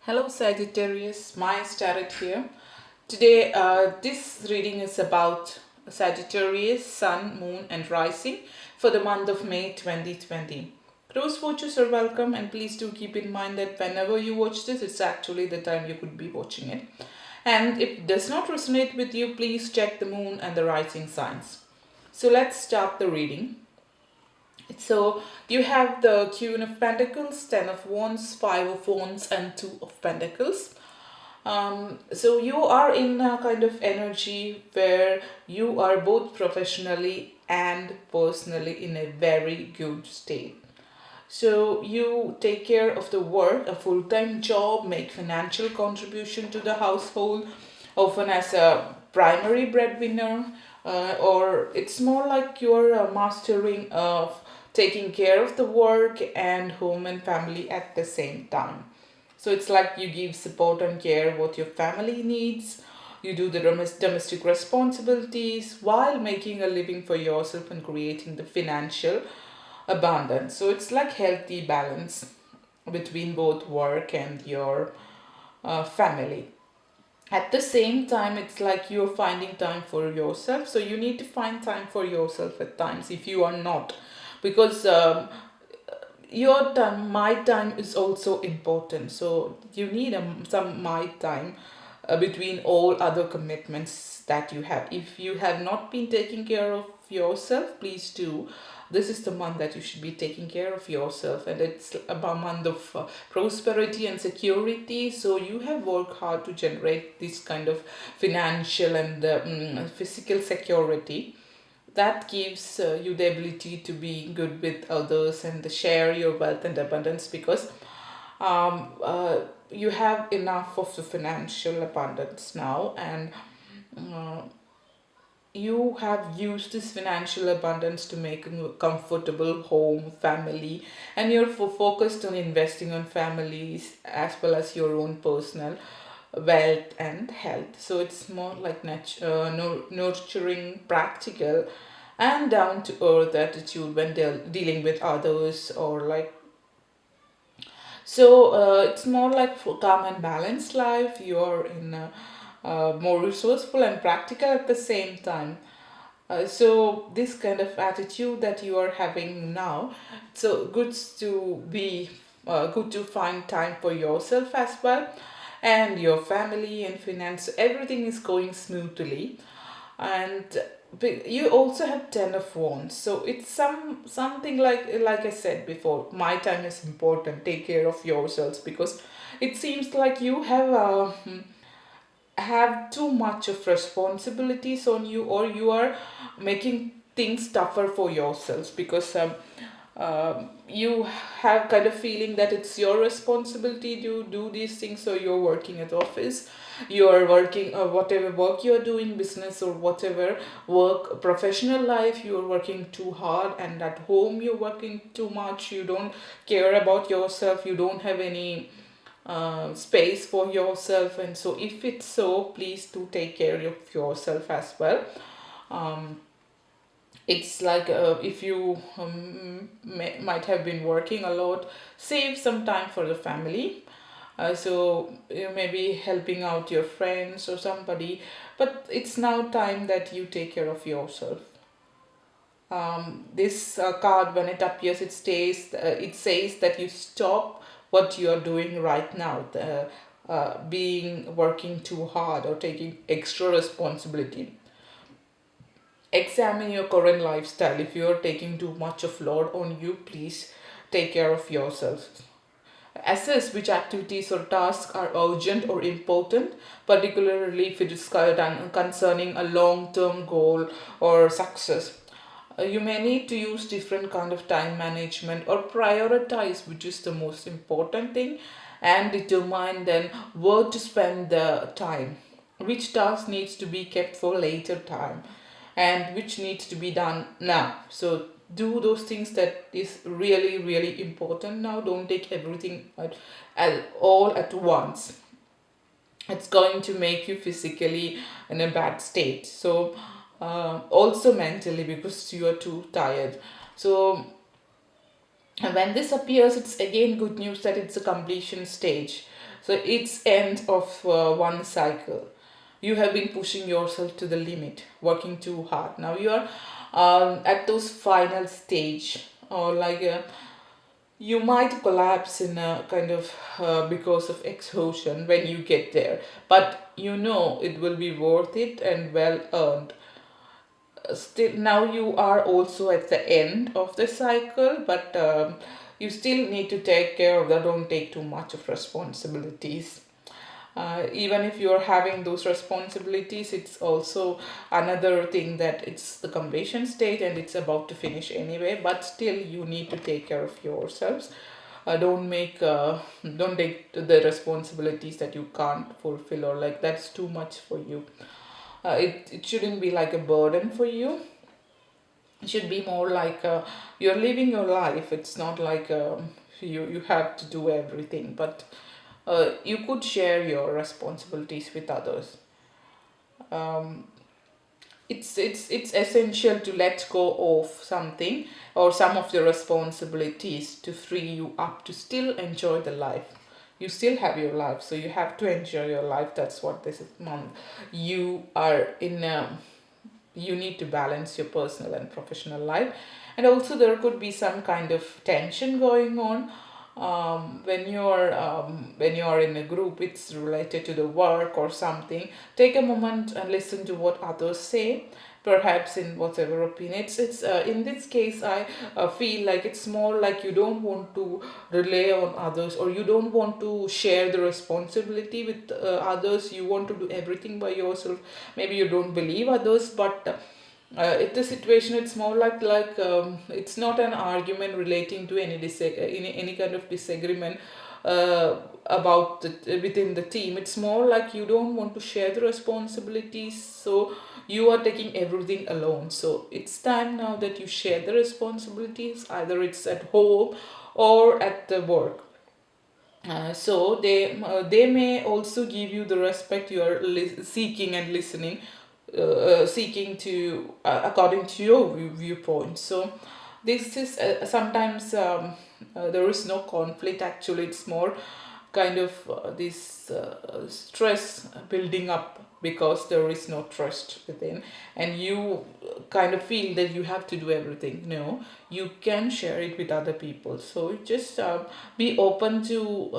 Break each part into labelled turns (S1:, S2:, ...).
S1: Hello Sagittarius, May started here. Today, this reading is about Sagittarius, Sun, Moon, and Rising for the month of May 2020. Close watchers are welcome, and please do keep in mind that whenever you watch this, it's actually the time you could be watching it. And if it does not resonate with you, please check the moon and the rising signs. So, let's start the reading. So you have the Queen of Pentacles, Ten of Wands, Five of Wands, and Two of Pentacles. So you are in a kind of energy where you are both professionally and personally in a very good state. So you take care of the work, a full-time job, make financial contribution to the household, often as a primary breadwinner, or it's more like you're mastering of taking care of the work and home and family at the same time. So it's like you give support and care what your family needs. You do the domestic responsibilities while making a living for yourself and creating the financial abundance. So it's like healthy balance between both work and your family. At the same time, it's like you're finding time for yourself. So you need to find time for yourself at times if you are not, because your time, my time is also important. So you need some my time between all other commitments that you have. If you have not been taking care of yourself, please do. This is the month that you should be taking care of yourself, and it's a month of prosperity and security. So you have worked hard to generate this kind of financial and physical security that gives you the ability to be good with others and share your wealth and abundance, because you have enough of the financial abundance now, and uh, you have used this financial abundance to make a comfortable home, family, and you're focused on investing on families as well as your own personal wealth and health. So it's more like nurturing, practical, and down to earth attitude when they're dealing with others, or like so it's more like for calm and balanced life. You're in more resourceful and practical at the same time. So this kind of attitude that you are having now, so good to be good to find time for yourself as well, and your family and finance. Everything is going smoothly, and you also have Ten of Wands. So it's something like I said before, my time is important. Take care of yourselves, because it seems like you have too much of responsibilities on you, or you are making things tougher for yourselves, because you have kind of feeling that it's your responsibility to do these things. So you're working at office, you're working whatever work you're doing, business or whatever work, professional life, you're working too hard, and at home you're working too much. You don't care about yourself, you don't have any space for yourself. And so if it's so, please do take care of yourself as well. um, it's like if you might have been working a lot, save some time for the family. So you may be helping out your friends or somebody, but it's now time that you take care of yourself. This card, when it appears, it says that you stop what you are doing right now, being working too hard or taking extra responsibility. Examine your current lifestyle. If you are taking too much of load on you, please take care of yourself. Assess which activities or tasks are urgent or important, particularly if it is concerning a long-term goal or success. You may need to use different kind of time management, or prioritize which is the most important thing, and determine then where to spend the time, which task needs to be kept for later time, and which needs to be done now. So do those things that is really really important now. Don't take everything at all at once. It's going to make you physically in a bad state. So also mentally, because you are too tired. So And when this appears, it's again good news that it's a completion stage. So it's end of one cycle. You have been pushing yourself to the limit, working too hard. Now you are at those final stage, or like you might collapse in a kind of because of exhaustion when you get there, but you know it will be worth it and well earned. Still, now you are also at the end of the cycle, but you still need to take care of that. Don't take too much of responsibilities. Even if you're having those responsibilities, it's also another thing that it's the completion state and it's about to finish anyway, but still you need to take care of yourselves. Don't take the responsibilities that you can't fulfill, or like that's too much for you. It shouldn't be like a burden for you. It should be more like you're living your life. It's not like you have to do everything, but you could share your responsibilities with others. um, it's essential to let go of something or some of the responsibilities to free you up to still enjoy the life. You still have your life, so you have to enjoy your life. That's what this month you are in. You need to balance your personal and professional life, and also there could be some kind of tension going on when you're in a group. It's related to the work or something. Take a moment and listen to what others say, perhaps in whatever opinion. It's in this case I feel like it's more like you don't want to rely on others, or you don't want to share the responsibility with others. You want to do everything by yourself. Maybe you don't believe others, but if the situation, it's more like it's not an argument relating to any kind of disagreement about within the team. It's more like you don't want to share the responsibilities, so you are taking everything alone. So it's time now that you share the responsibilities, either it's at home or at the work. So they may also give you the respect you are seeking and listening, seeking to according to your viewpoint. So this is sometimes there is no conflict. Actually, it's more kind of this stress building up because there is no trust within, and you kind of feel that you have to do everything. No, you can share it with other people. So just be open to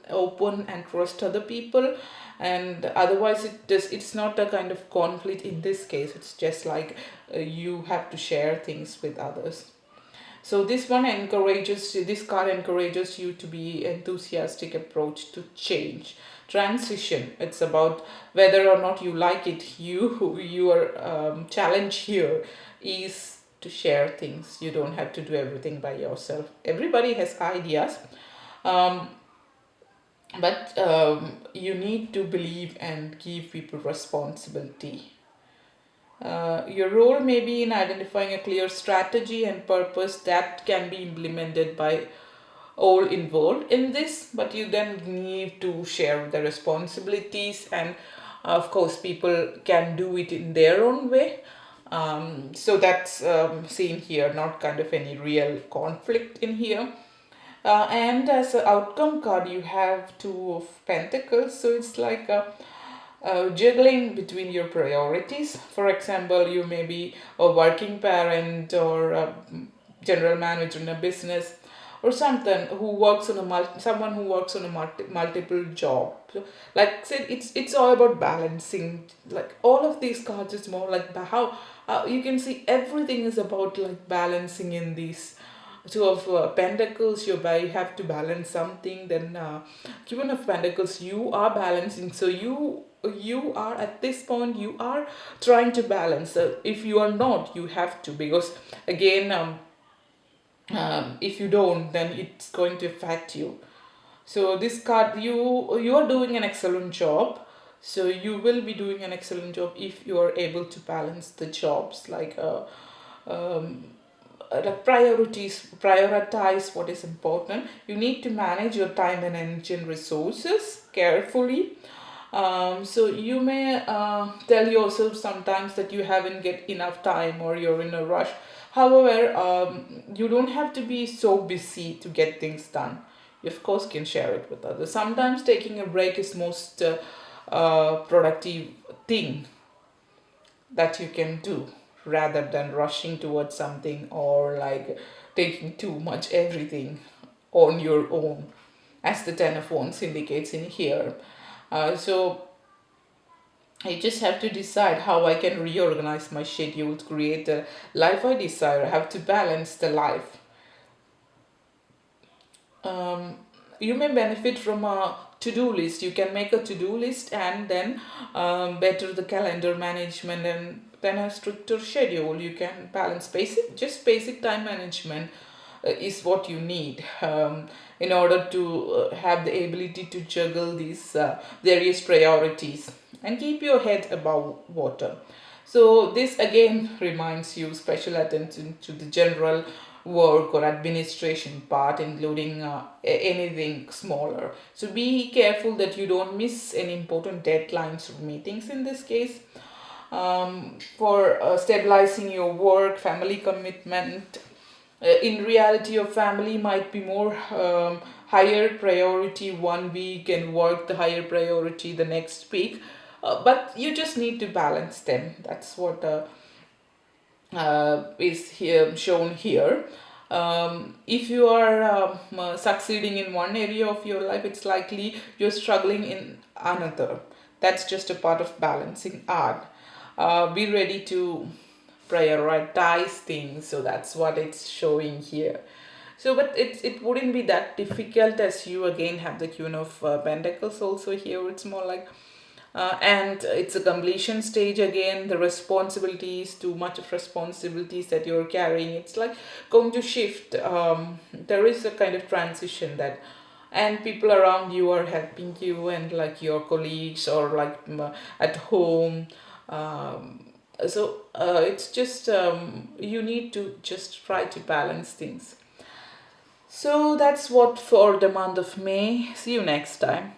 S1: open and trust other people, and otherwise it's not a kind of conflict in this case. It's just like you have to share things with others. So this card encourages you to be enthusiastic approach to change, transition. It's about whether or not you like it. Your challenge here is to share things. You don't have to do everything by yourself. Everybody has ideas, um, but you need to believe and give people responsibility. Your role may be in identifying a clear strategy and purpose that can be implemented by all involved in this, but you then need to share the responsibilities, and of course, people can do it in their own way. So that's seen here, not kind of any real conflict in here. And as an outcome card, you have Two of Pentacles. So it's like juggling between your priorities. For example, you may be a working parent or a general manager in a business, or something who works on someone who works on a multiple job. So, like I said, it's all about balancing. Like all of these cards, it's more like how you can see everything is about like balancing in these Two of Pentacles. You have to balance something. Then Queen of Pentacles, you are balancing. So you are at this point, you are trying to balance. So if you are not, you have to, because again, if you don't, then it's going to affect you. So this card, you are doing an excellent job. So you will be doing an excellent job if you are able to balance the jobs, um, like prioritize what is important. You need to manage your time and energy and resources carefully. So you may tell yourself sometimes that you haven't get enough time or you're in a rush. However, you don't have to be so busy to get things done. You of course can share it with others. Sometimes taking a break is most productive thing that you can do, rather than rushing towards something or like taking too much everything on your own, as the Ten of Wands indicates in here. So I just have to decide how I can reorganize my schedule to create a life I desire. I have to balance the life. um, you may benefit from a to-do list. You can make a to-do list and then better the calendar management, and then a stricter schedule. You can balance basic time management is what you need in order to have the ability to juggle these various priorities and keep your head above water. So this again reminds you special attention to the general work or administration part, including anything smaller. So be careful that you don't miss any important deadlines or meetings in this case. For stabilizing your work, family commitment. In reality, your family might be more higher priority one week, and work the higher priority the next week. But you just need to balance them. That's what is here shown here. If you are succeeding in one area of your life, it's likely you're struggling in another. That's just a part of balancing art. Be ready to prioritize things. So that's what it's showing here. So, but it wouldn't be that difficult, as you again have the Queen of Pentacles also here. It's more like and it's a completion stage again. The responsibilities, too much of responsibilities that you're carrying, it's like going to shift. There is a kind of transition that, and people around you are helping you, and like your colleagues or like at home. It's just you need to just try to balance things. So that's what for the month of May. See you next time.